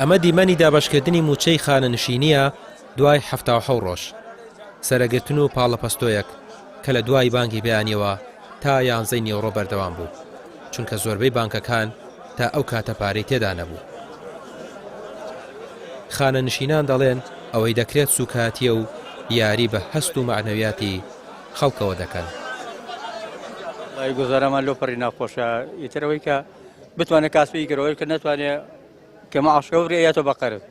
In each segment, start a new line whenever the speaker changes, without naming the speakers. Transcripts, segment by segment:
ئەمە دیمەنی دابەشکردنی موچەی خانەنشینیە دوای 77 ڕۆژ سەرەگرتن و پاڵەپەستۆیەک کە لە دوای بانکی بەیانیەوە تا 11 نیوەڕۆ بەردەوام بوو چونکە زۆربەی بانکەکان تا ئەو کاتە پارەی تێدا نەبوو. خانەنشینان دەڵێن ئەوەی دەکرێت سوکاتیە و یاری بە هەست و معنەویاتی خەڵکەوە دەکەن.
گوزارەمان لۆپەڕی ناخۆشە ئیترەوەی کە بتوانێت کاسبی گەرەوەی کە ناتوانێت کە مەعاشەوری ئەیەتە بەقەرت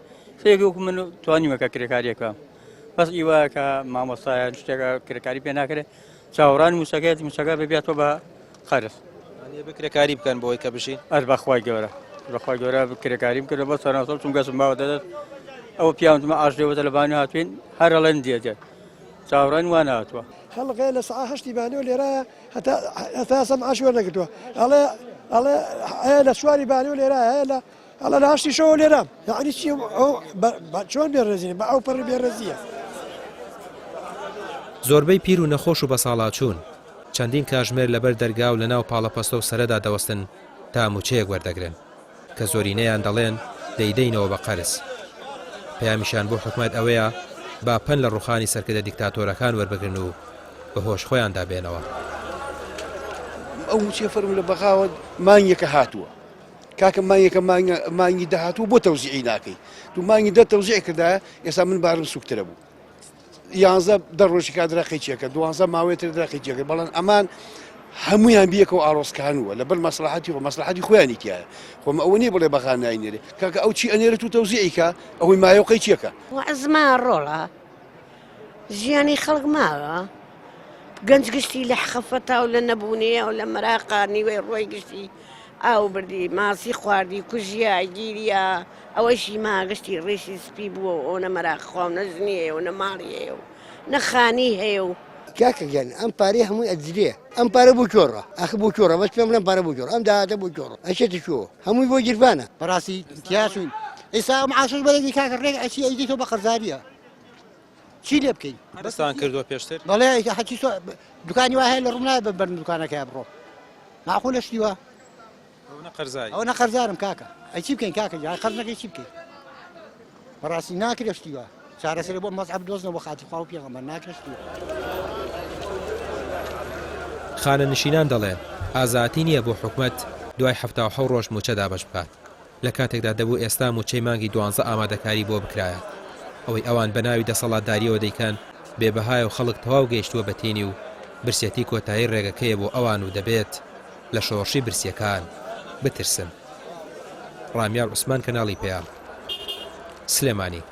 سێکی وەکو من توانیمەکە کرێکاریەکە بەس ئیوایە کە مامۆستایان شتێکە کرێکاری پێ ناکرێت چاوەڕانی موسەکەیت موسەکە ببێتەوە بە خەرس
بکرێکاری بکەن بۆی کە بشین
ئەر بەخوای گەورە بەخوای گەورە کرێکاریم کردە بە سەرناسەڵ چون گەسم باوە دەدەت ئەوە پیاوەمە ئاشێوەتە لە بانی هاتوین هەر ئەڵێن دێتێت چاوەڕانی وان هاتووە
خەڵقێ لە سعە هەشتی بانیەوە لێرایە هەتا سەم ئاشوەر نەکردووە ئەڵێ لە سواری بانیەوە لێرایە هەیە ئەڵە لە هەشتی شەوە لێرام یعنی چی چۆن بێڕێزیین بە ئەو پەڕی بێڕێزیە.
زۆربەی پیر و نەخۆش و بە ساڵاچوون چەندین کاژمێر لەبەر دەرگا و لە ناو پاڵەپەستە و سەرەدا دەوەستن تا موچەیەک وەردەگرن کە زۆرینەیان دەڵێن دەیدەینەوە بە قەرز. پەیامیشان بۆ حکومەت ئەوەیە با پەن لە ڕوخانی سەرکردە دیکتاتۆرەکان وەربگرن و بەهۆش خۆیان دابێنەوە.
ئەو موچێ فەرمو لە بەغاوە مانگێکە هاتووە کاکە مانگێکە مانگی داهاتوو بۆ تەوزیعی ناکەی تو مانگی دە تەوزیع کردایە ئێستا من بارم سوکترە بوو 11 دەڕۆژی کا دراقی چێکە 12 ماوەیەتر دراقی چێکە بەڵام ئەمان هەمویان بیەکەوە ئاڕۆستکانووە لەبەر مەسلحەتی و مەسلحەتی خۆیانی تایە خۆمە ئەوە نیە بڵێ بەغا ناینێرێ کاکە ئەو چی ئەنێرێت و تەوزیعیکە ئەوەی مایۆقەی چێکە
وەزما ڕۆڵە ژیانی خەڵک ماوە گەنج گشتی لە حەفەتا و لە نەبوونیە و لە مەراقا نیوەی ڕۆی گشتی ئاو بردی ماسی خواردی کوژیا گیریە ئەوەشی ماگەشتی ڕێشی سپی بووە ئەو نە مەراق خوا و نەژنیە و نەماڵی هەیە و نەخانی هەیە و
کاکەگەن ئەم پارەی هەمووی ئەجرێ ئەم پارە بۆ کۆڕە ئەخ بۆ کۆڕە بەس پێم لەم پارە بۆ کۆڕ ئەم داهاتە بۆ کۆڕە ئەچێتە شۆ هەمووی بۆ گیرفانە
بەڕاستی تیاشوین ئێستا معاشش بەرەی کاکە ڕێک ئەچی ئەیدیتەوە بە قەرزاریە چی لێ بکەین
دەستان کردووە پێشتر
دەڵێ حەچی دوکانی وا هەیە لە ڕوونای بەرن دوکانەکە بڕۆ معقولە شتیوە ئەو نەقەرزارم کاکە ئەی چی بکەین کاکە قەرزەکەی چی بکەین بەڕاستی ناکرێ شتیوە چارەسەری بۆ مەزعب دۆزنەوە خاتی خوا و پێغەمبەر ناکرێ شتیوە.
خانەنشینان دەڵێن ئازاتی نییە بۆ حکومەت دوای 77 ڕۆژ موچە دابەش بکات لە کاتێکدا دەبوو ئێستا موچەی مانگی 12 ئامادەکاری بۆ بکرایە ئەوەی ئەوان بەناوی دەسەڵاتداریەوە دەیکەن بێبەهای و خەڵک تەواو گەیشتووە بەتێنی و برسێتی کۆتایی ڕێگەکەیە بۆ ئەوان و دەبێت لە شۆڕشی برسیەکان بترسن. ڕامیار عوسمان کەناڵی پێیان سلێمانی.